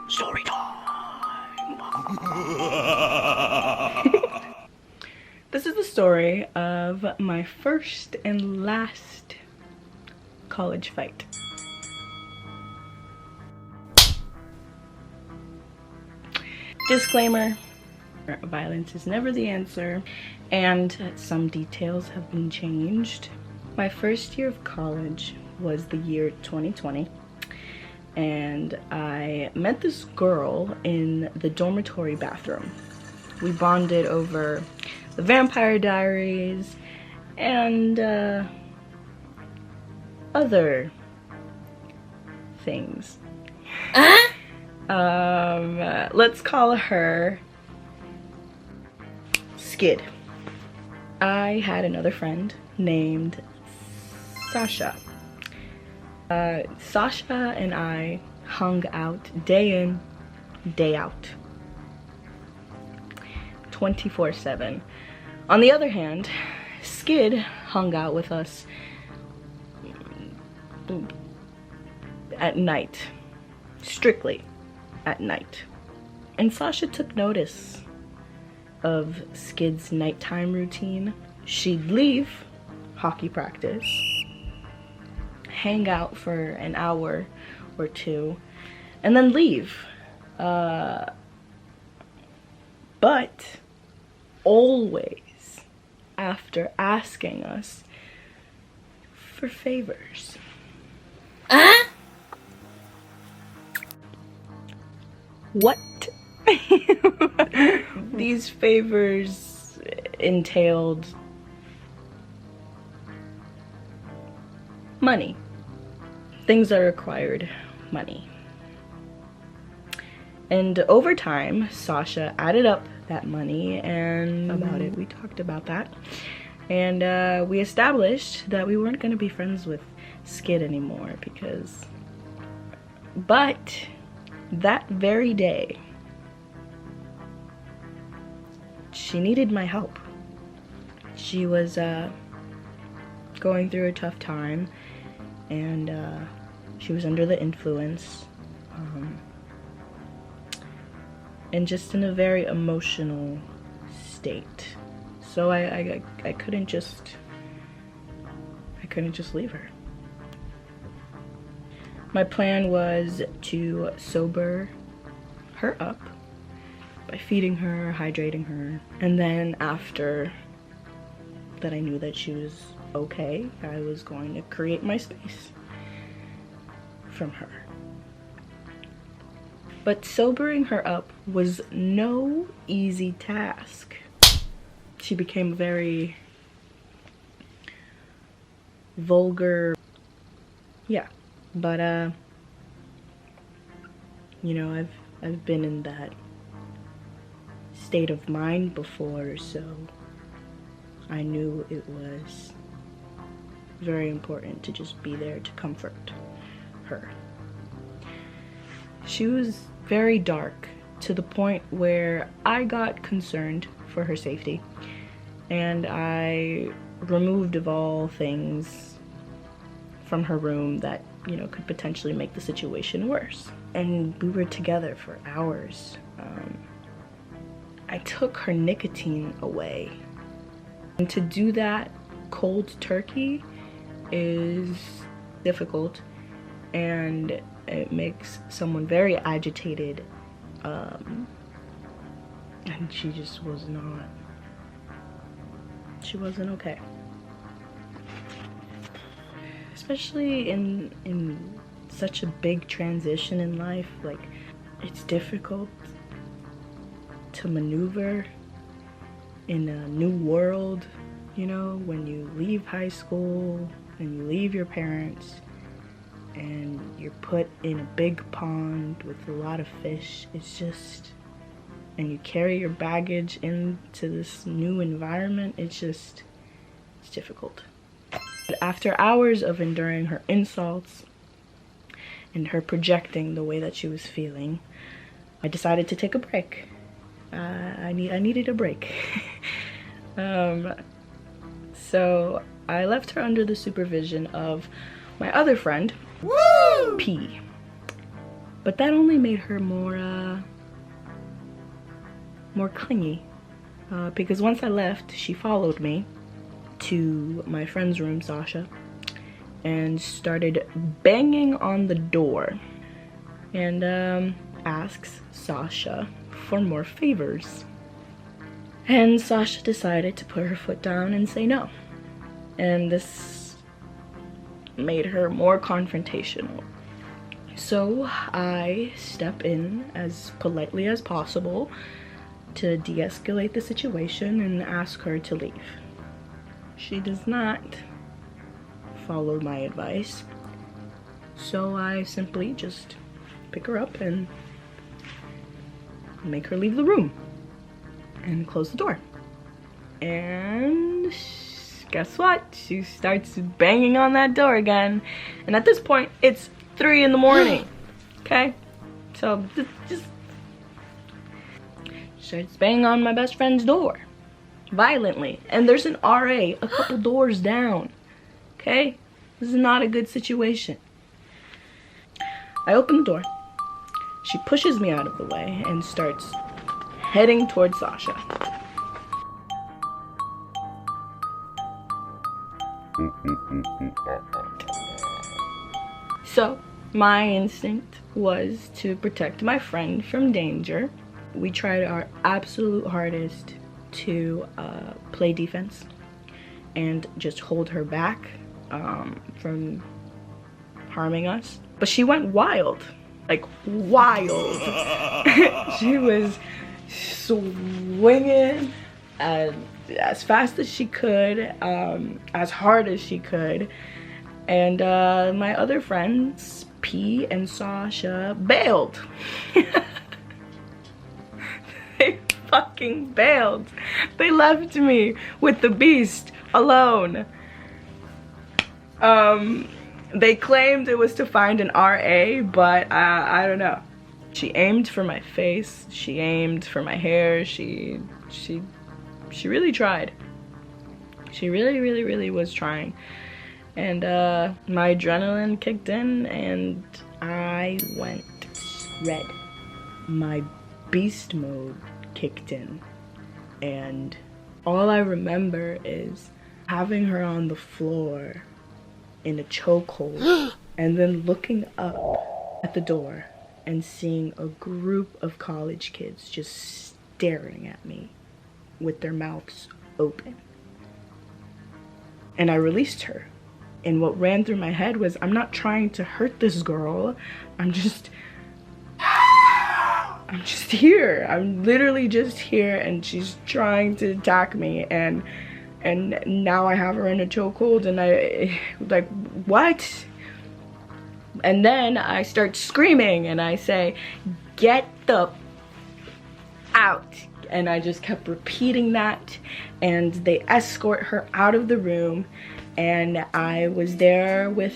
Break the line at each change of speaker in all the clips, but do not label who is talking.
Storytime.
This is the story of my first and last college fight. Disclaimer, violence is never the answer, and some details have been changed. My first year of college was the year 2020, and I met this girl in the dormitory bathroom. We bonded over the Vampire Diaries and other things. Let's call her Skid. I had another friend named Sasha. Sasha and I hung out day in, day out, 24/7. On the other hand, Skid hung out with us at night, strictly at night. And Sasha took notice of Skid's nighttime routine. She'd leave hockey practice, hang out for an hour or two, and then leave. But always after asking us for favors. What? These favors entailed money. Things that required money. And over time, Sasha added up that money, and we talked about that. And we established that we weren't going to be friends with Skid anymore but that very day, she needed my help. She was going through a tough time, and she was under the influence, and just in a very emotional state. So I couldn't just leave her. My plan was to sober her up by feeding her, hydrating her, and then after that I knew that she was okay, I was going to create my space from her. But sobering her up was no easy task. She became very vulgar. Yeah, but you know, I've been in that state of mind before, so I knew it was very important to just be there to comfort her. She was very dark to the point where I got concerned for her safety, and I removed of all things from her room that, you know, could potentially make the situation worse. And we were together for hours. I took her nicotine away, and to do that cold turkey is difficult, and it makes someone very agitated, and she just was not, she wasn't okay. Especially in such a big transition in life, like, it's difficult to maneuver in a new world, you know, when you leave high school and you leave your parents and you're put in a big pond with a lot of fish. It's just, and you carry your baggage into this new environment. It's difficult. But after hours of enduring her insults and her projecting the way that she was feeling, I decided to take a break. I needed a break. So I left her under the supervision of my other friend, P. But that only made her more clingy. Because once I left, she followed me to my friend's room, Sasha, and started banging on the door and asks Sasha for more favors. And Sasha decided to put her foot down and say no. And this made her more confrontational. So I step in as politely as possible to de-escalate the situation and ask her to leave. She does not follow my advice, so I simply just pick her up and make her leave the room and close the door. And guess what? She starts banging on that door again. And at this point, it's 3 in the morning. Okay? So just starts banging on my best friend's door violently. And there's an RA a couple doors down. Okay? This is not a good situation. I open the door. She pushes me out of the way and starts heading towards Sasha. So, my instinct was to protect my friend from danger. We tried our absolute hardest to play defense and just hold her back from harming us. But she went wild, like wild. She was swinging as fast as she could, as hard as she could. And my other friends, P and Sasha, bailed. They fucking bailed. They left me with the beast alone. They claimed it was to find an RA, but I don't know. She aimed for my face. She aimed for my hair. She really tried. She really was trying. And my adrenaline kicked in and I went red. My beast mode kicked in. And all I remember is having her on the floor in a chokehold and then looking up at the door and seeing a group of college kids just staring at me with their mouths open. And I released her. And what ran through my head was, I'm not trying to hurt this girl. I'm just here. I'm literally just here and she's trying to attack me, and now I have her in a chokehold and I, like, what? And then I start screaming and I say, get the out. And I just kept repeating that, and they escort her out of the room. And I was there with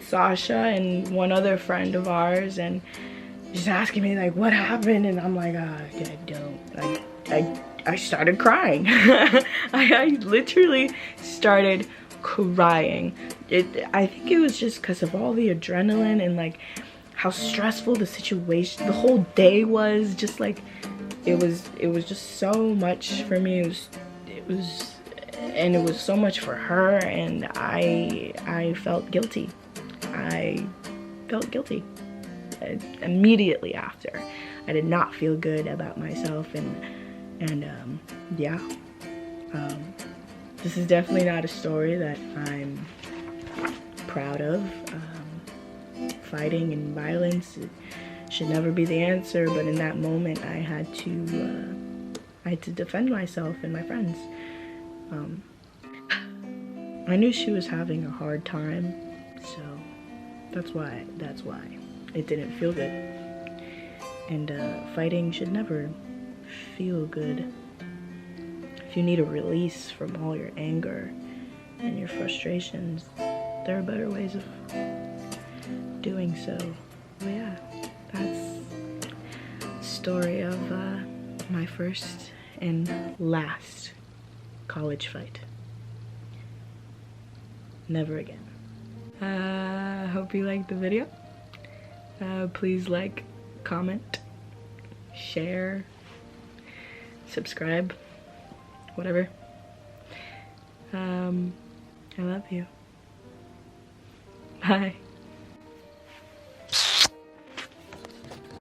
Sasha and one other friend of ours, and she's asking me like, what happened? And I'm like, I don't. I started crying. I literally started crying. I think it was just because of all the adrenaline and like how stressful the situation, the whole day was. Just like it was just so much for me. It was so much for her, and I felt guilty. I felt guilty immediately after. I did not feel good about myself, and yeah. This is definitely not a story that I'm proud of. Fighting and violence should never be the answer, but in that moment I had to defend myself and my friends. I knew she was having a hard time, so that's why it didn't feel good. And fighting should never feel good. If you need a release from all your anger and your frustrations, there are better ways of doing so. But yeah, that's the story of my first and last college fight. Never again. Hope you liked the video. Please like, comment, share, subscribe, whatever. I love you. Bye.